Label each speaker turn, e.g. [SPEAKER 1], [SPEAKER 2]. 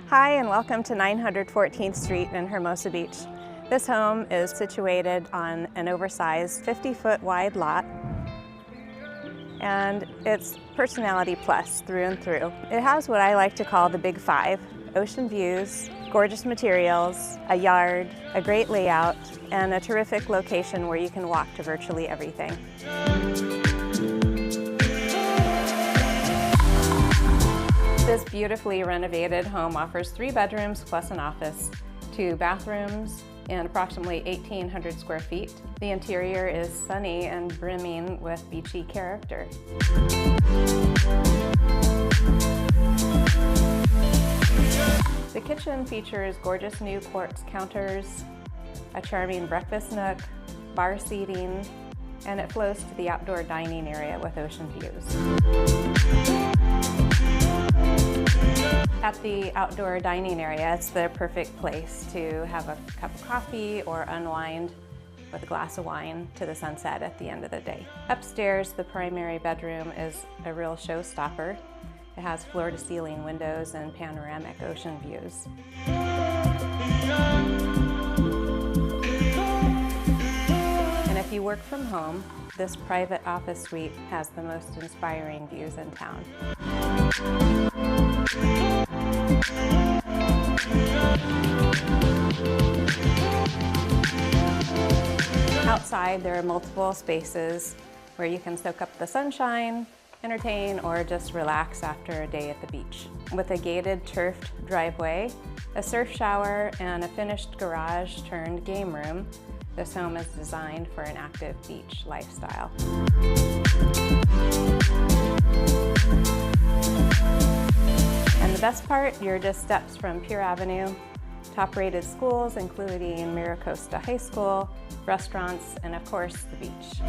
[SPEAKER 1] Hi, and welcome to 914th Street in Hermosa Beach. This home is situated on an oversized 50-foot wide lot, and it's personality plus through and through. It has what I like to call the big five: ocean views, gorgeous materials, a yard, a great layout, and a terrific location where you can walk to virtually everything. This beautifully renovated home offers 3 bedrooms plus an office, 2 bathrooms, and approximately 1,800 square feet. The interior is sunny and brimming with beachy character. The kitchen features gorgeous new quartz counters, a charming breakfast nook, bar seating, and it flows to the outdoor dining area with ocean views. At the outdoor dining area, it's the perfect place to have a cup of coffee or unwind with a glass of wine to the sunset at the end of the day. Upstairs, the primary bedroom is a real showstopper. It has floor-to-ceiling windows and panoramic ocean views. And if you work from home, this private office suite has the most inspiring views in town. Outside, there are multiple spaces where you can soak up the sunshine, entertain, or just relax after a day at the beach. With a gated turfed driveway, a surf shower, and a finished garage turned game room, this home is designed for an active beach lifestyle. And the best part, you're just steps from Pier Avenue, top-rated schools including Miracosta High School, restaurants, and of course, the beach.